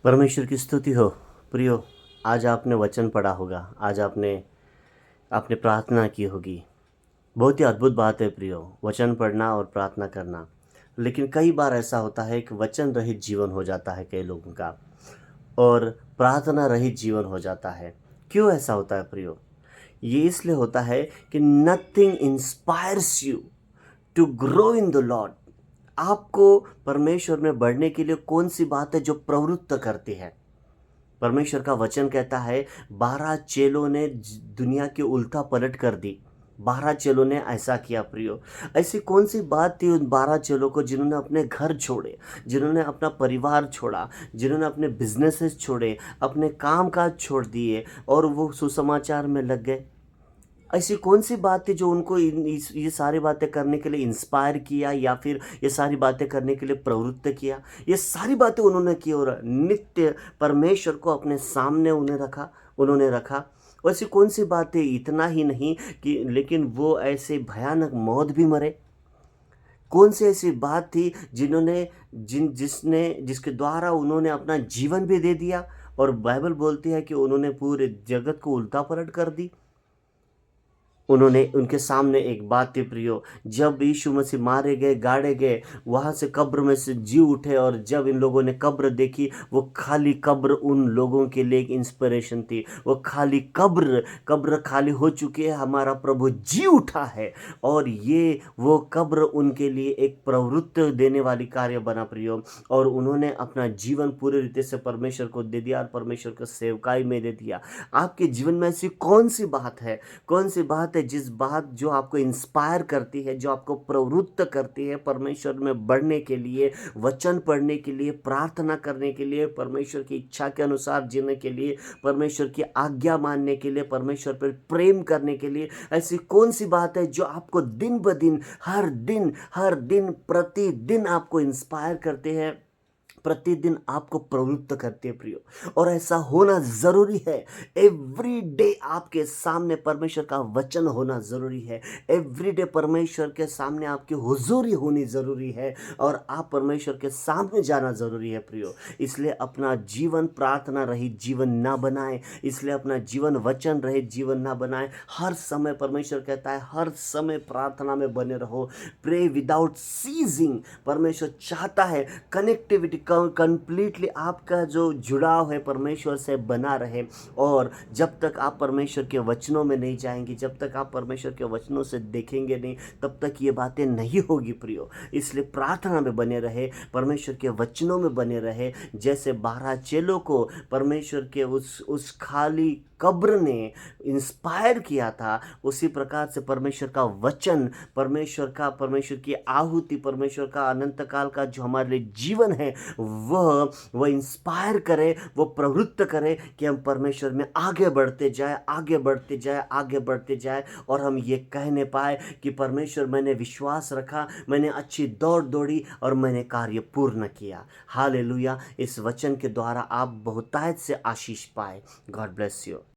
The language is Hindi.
परमेश्वर की स्तुति हो। प्रियो, आज आपने वचन पढ़ा होगा, आज आपने आपने प्रार्थना की होगी। बहुत ही अद्भुत बात है प्रियो, वचन पढ़ना और प्रार्थना करना। लेकिन कई बार ऐसा होता है कि वचन रहित जीवन हो जाता है कई लोगों का, और प्रार्थना रहित जीवन हो जाता है। क्यों ऐसा होता है प्रियो? ये इसलिए होता है कि nothing inspires you to grow in the lord. आपको परमेश्वर में बढ़ने के लिए कौन सी बात है जो प्रवृत्त करती है? परमेश्वर का वचन कहता है 12 चेलों ने दुनिया की उल्टा पलट कर दी। 12 चेलों ने ऐसा किया प्रियो। ऐसी कौन सी बात थी उन 12 चेलों को जिन्होंने अपने घर छोड़े, जिन्होंने अपना परिवार छोड़ा, जिन्होंने अपने बिजनेसेस छोड़े, अपने काम काज छोड़ दिए और वो सुसमाचार में लग गए? ऐसी कौन सी बात थी जो उनको ये सारी बातें करने के लिए इंस्पायर किया या फिर ये सारी बातें करने के लिए प्रवृत्त किया? ये सारी बातें उन्होंने की और नित्य परमेश्वर को अपने सामने उन्होंने रखा। वैसी कौन सी बातें? इतना ही नहीं कि लेकिन वो ऐसे भयानक मौत भी मरे। कौन सी ऐसी बात थी जिसके द्वारा उन्होंने अपना जीवन भी दे दिया, और बाइबल बोलती है कि उन्होंने पूरे जगत को उल्टा पलट कर दी। उन्होंने उनके सामने एक बात थी प्रियो, जब यीशु मसीह मारे गए, गाड़े गए, वहाँ से कब्र में से जी उठे, और जब इन लोगों ने कब्र देखी, वो खाली कब्र उन लोगों के लिए एक इंस्पिरेशन थी। वो खाली कब्र खाली हो चुकी है, हमारा प्रभु जी उठा है, और ये वो कब्र उनके लिए एक प्रवृत्त देने वाली कार्य बना प्रियो। और उन्होंने अपना जीवन पूरी रीति से परमेश्वर को दे दिया और परमेश्वर को सेवकाई में दे दिया। आपके जीवन में ऐसी कौन सी बात है, कौन सी बात है जिस बात जो आपको इंस्पायर करती है, जो आपको प्रवृत्त करती है परमेश्वर में बढ़ने के लिए, वचन पढ़ने के लिए, प्रार्थना करने के लिए, परमेश्वर की इच्छा के अनुसार जीने के लिए, परमेश्वर की आज्ञा मानने के लिए, परमेश्वर पर प्रेम करने के लिए? ऐसी कौन सी बात है जो आपको दिन ब दिन, हर दिन प्रतिदिन आपको इंस्पायर करते हैं, प्रतिदिन आपको प्रवृत्त करती है प्रियो? और ऐसा होना जरूरी है। एवरी डे आपके सामने परमेश्वर का वचन होना जरूरी है। एवरी डे परमेश्वर के सामने आपकी हुजूरी होनी जरूरी है, और आप परमेश्वर के सामने जाना जरूरी है प्रियो। इसलिए अपना जीवन प्रार्थना रहित जीवन ना बनाएं, इसलिए अपना जीवन वचन रहित जीवन ना बनाएं। हर समय परमेश्वर कहता है हर समय प्रार्थना में बने रहो, प्रे विदाउट सीजिंग। परमेश्वर चाहता है कनेक्टिविटी कंप्लीटली आपका जो जुड़ाव है परमेश्वर से बना रहे। और जब तक आप परमेश्वर के वचनों में नहीं जाएंगे, जब तक आप परमेश्वर के वचनों से देखेंगे नहीं, तब तक ये बातें नहीं होगी प्रियो। इसलिए प्रार्थना में बने रहे, परमेश्वर के वचनों में बने रहे। जैसे 12 चेलों को परमेश्वर के उस खाली कब्र ने इंस्पायर किया था, उसी प्रकार से परमेश्वर का वचन, परमेश्वर की आहुति, परमेश्वर का अनंत काल का जो हमारे लिए जीवन है, वह इंस्पायर करे, वो प्रवृत्त करे कि हम परमेश्वर में आगे बढ़ते जाए, आगे बढ़ते जाए, आगे बढ़ते जाए, और हम ये कहने पाए कि परमेश्वर, मैंने विश्वास रखा, मैंने अच्छी दौड़ दौड़ी और मैंने कार्य पूर्ण किया। हालेलुया। इस वचन के द्वारा आप बहुतायत से आशीष पाए। God bless you.